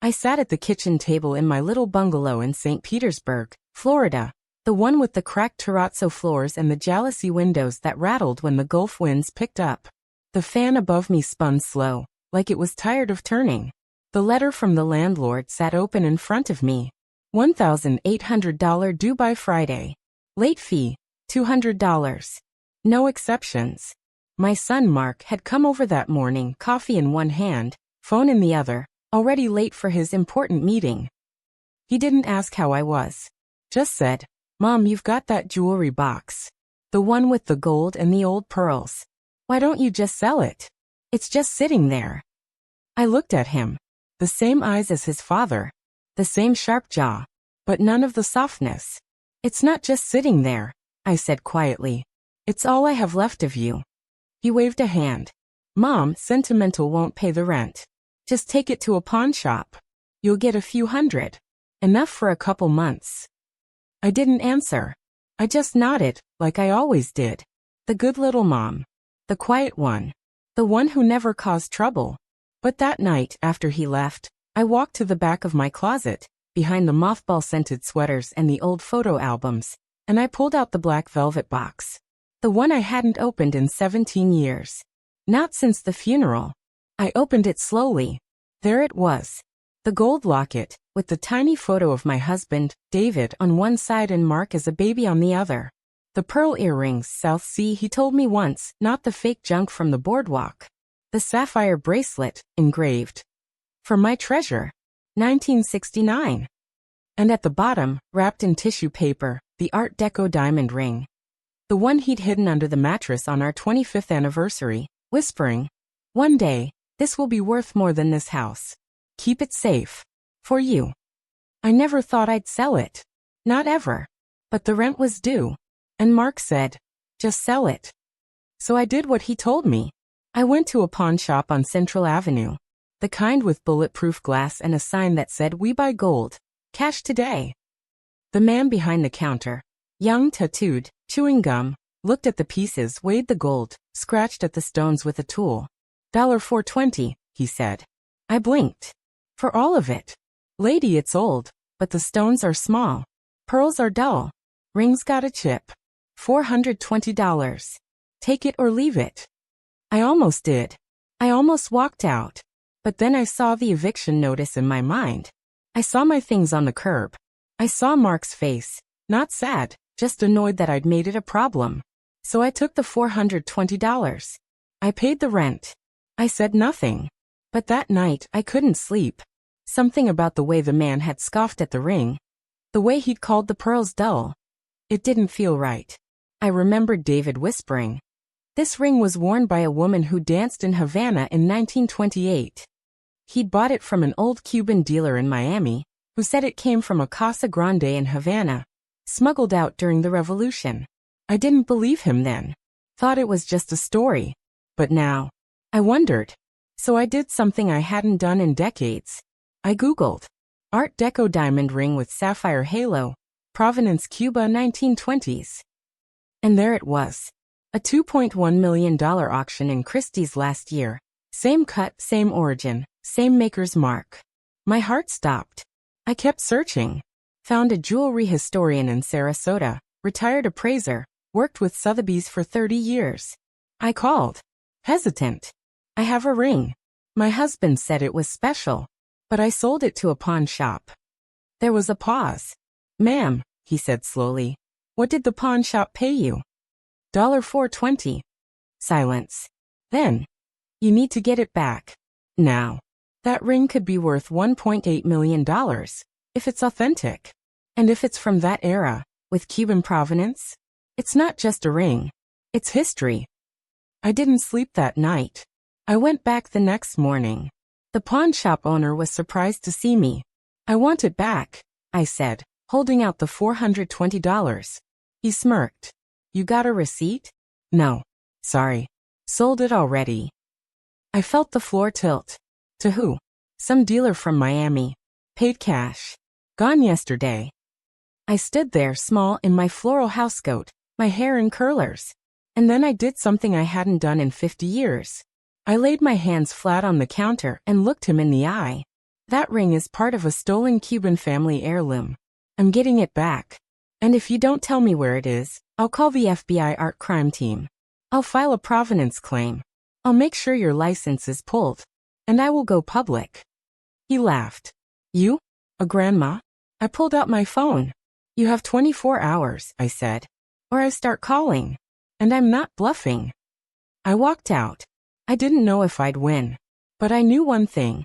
I sat at the kitchen table in my little bungalow in St. Petersburg, Florida, the one with the cracked terrazzo floors and the jalousie windows that rattled when the Gulf winds picked up. The fan above me spun slow, like it was tired of turning. The letter from the landlord sat open in front of me. $1,800 due by Friday. Late fee, $200. No exceptions. My son Mark had come over that morning, coffee in one hand, phone in the other, already late for his important meeting. He didn't ask how I was. Just said, "Mom, you've got that jewelry box. The one with the gold and the old pearls. Why don't you just sell it? It's just sitting there." I looked at him. The same eyes as his father. The same sharp jaw. But none of the softness. "It's not just sitting there," I said quietly. "It's all I have left of you." He waved a hand. "Mom, sentimental won't pay the rent. Just take it to a pawn shop. You'll get a few hundred. Enough for a couple months." I didn't answer. I just nodded, like I always did. The good little mom. The quiet one. The one who never caused trouble. But that night, after he left, I walked to the back of my closet, behind the mothball-scented sweaters and the old photo albums, and I pulled out the black velvet box. The one I hadn't opened in 17 years. Not since the funeral. I opened it slowly. There it was. The gold locket, with the tiny photo of my husband, David, on one side and Mark as a baby on the other. The pearl earrings, South Sea, he told me once, not the fake junk from the boardwalk. The sapphire bracelet, engraved. For my treasure. 1969. And at the bottom, wrapped in tissue paper, the Art Deco diamond ring. The one he'd hidden under the mattress on our 25th anniversary, whispering, "One day, this will be worth more than this house. Keep it safe. For you." I never thought I'd sell it. Not ever. But the rent was due. And Mark said, "Just sell it." So I did what he told me. I went to a pawn shop on Central Avenue. The kind with bulletproof glass and a sign that said, "We buy gold. Cash today." The man behind the counter, young, tattooed, chewing gum, looked at the pieces, weighed the gold, scratched at the stones with a tool. $4.20, he said. I blinked. For all of it. "Lady, it's old, but the stones are small. Pearls are dull. Rings got a chip. $420. Take it or leave it." I almost did. I almost walked out. But then I saw the eviction notice in my mind. I saw my things on the curb. I saw Mark's face. Not sad, just annoyed that I'd made it a problem. So I took the $420. I paid the rent. I said nothing. But that night, I couldn't sleep. Something about the way the man had scoffed at the ring. The way he'd called the pearls dull. It didn't feel right. I remembered David whispering. This ring was worn by a woman who danced in Havana in 1928. He'd bought it from an old Cuban dealer in Miami, who said it came from a Casa Grande in Havana, smuggled out during the revolution. I didn't believe him then. Thought it was just a story. But now, I wondered. So I did something I hadn't done in decades. I Googled. Art Deco diamond ring with sapphire halo. Provenance, Cuba, 1920s. And there it was. A $2.1 million auction in Christie's last year. Same cut, same origin, same maker's mark. My heart stopped. I kept searching. Found a jewelry historian in Sarasota, retired appraiser, worked with Sotheby's for 30 years. I called. Hesitant. "I have a ring. My husband said it was special, but I sold it to a pawn shop." There was a pause. "Ma'am," he said slowly, "what did the pawn shop pay you?" $4.20. Silence. Then, "You need to get it back. Now. That ring could be worth $1.8 million, if it's authentic. And if it's from that era, with Cuban provenance, it's not just a ring. It's history." I didn't sleep that night. I went back the next morning. The pawn shop owner was surprised to see me. "I want it back," I said, holding out the $420. He smirked. "You got a receipt?" "No. Sorry. Sold it already." I felt the floor tilt. To who? Some dealer from Miami. Paid cash. Gone yesterday. I stood there small in my floral housecoat, my hair in curlers. And then I did something I hadn't done in 50 years. I laid my hands flat on the counter and looked him in the eye. That ring is part of a stolen Cuban family heirloom. I'm getting it back. And if you don't tell me where it is, I'll call the FBI art crime team. I'll file a provenance claim. I'll make sure your license is pulled. And I will go public." He laughed. "You? A grandma?" I pulled out my phone. "You have 24 hours, I said. Or I start calling. And I'm not bluffing." I walked out. I didn't know if I'd win. But I knew one thing.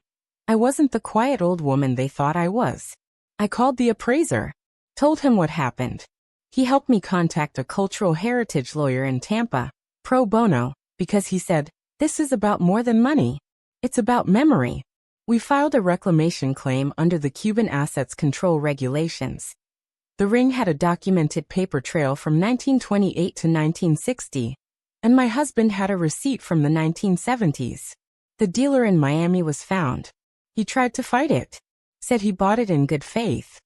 I wasn't the quiet old woman they thought I was. I called the appraiser. Told him what happened. He helped me contact a cultural heritage lawyer in Tampa, pro bono, because he said, "This is about more than money. It's about memory." We filed a reclamation claim under the Cuban Assets Control Regulations. The ring had a documented paper trail from 1928 to 1960, and my husband had a receipt from the 1970s. The dealer in Miami was found. He tried to fight it, said he bought it in good faith.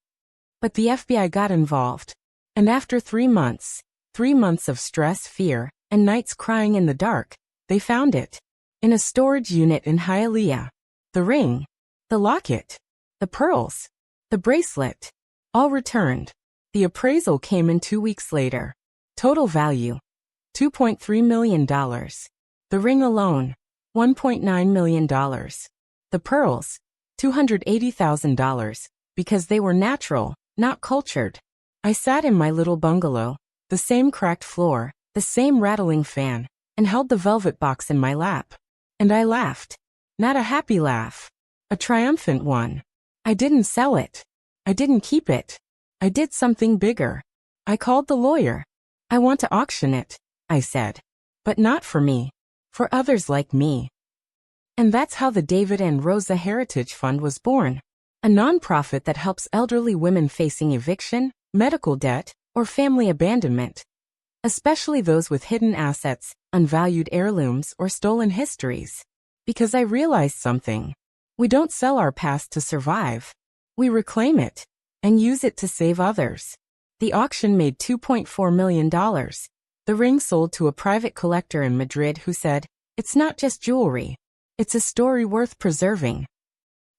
But the FBI got involved, and after 3 months, 3 months of stress, fear, and nights crying in the dark, they found it. In a storage unit in Hialeah. The ring, the locket, the pearls, the bracelet, all returned. The appraisal came in 2 weeks later. Total value, $2.3 million. The ring alone, $1.9 million. The pearls, $280,000, because they were natural, not cultured. I sat in my little bungalow, the same cracked floor, the same rattling fan, and held the velvet box in my lap. And I laughed. Not a happy laugh. A triumphant one. I didn't sell it. I didn't keep it. I did something bigger. I called the lawyer. "I want to auction it," I said. "But not for me. For others like me." And that's how the David and Rosa Heritage Fund was born. A nonprofit that helps elderly women facing eviction, medical debt, or family abandonment. Especially those with hidden assets, unvalued heirlooms, or stolen histories. Because I realized something. We don't sell our past to survive. We reclaim it and use it to save others. The auction made $2.4 million. The ring sold to a private collector in Madrid who said, "It's not just jewelry. It's a story worth preserving."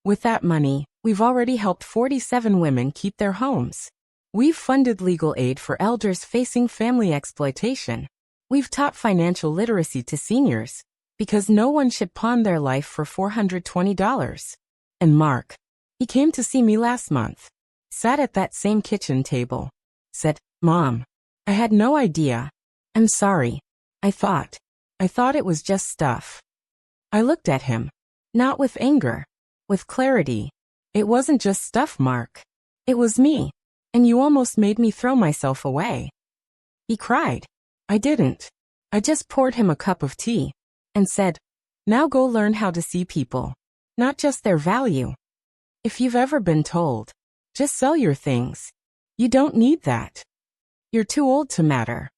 With that money, we've already helped 47 women keep their homes. We've funded legal aid for elders facing family exploitation. We've taught financial literacy to seniors. Because no one should pawn their life for $420. And Mark, he came to see me last month. Sat at that same kitchen table. Said, "Mom, I had no idea. I'm sorry. I thought it was just stuff." I looked at him. Not with anger. With clarity. "It wasn't just stuff, Mark. It was me. And you almost made me throw myself away." He cried. I didn't. I just poured him a cup of tea. And said, "Now go learn how to see people, not just their value. If you've ever been told, just sell your things, you don't need that. You're too old to matter.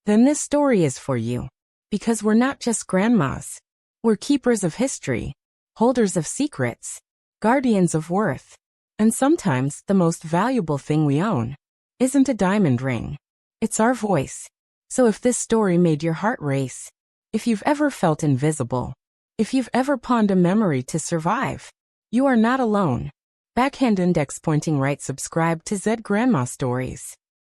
Then this story is for you. Because we're not just grandmas. We're keepers of history, holders of secrets, guardians of worth. And sometimes the most valuable thing we own isn't a diamond ring. It's our voice. So if this story made your heart race, if you've ever felt invisible, if you've ever pawned a memory to survive, you are not alone. Backhand index pointing right. Subscribe to Z Grandma Stories.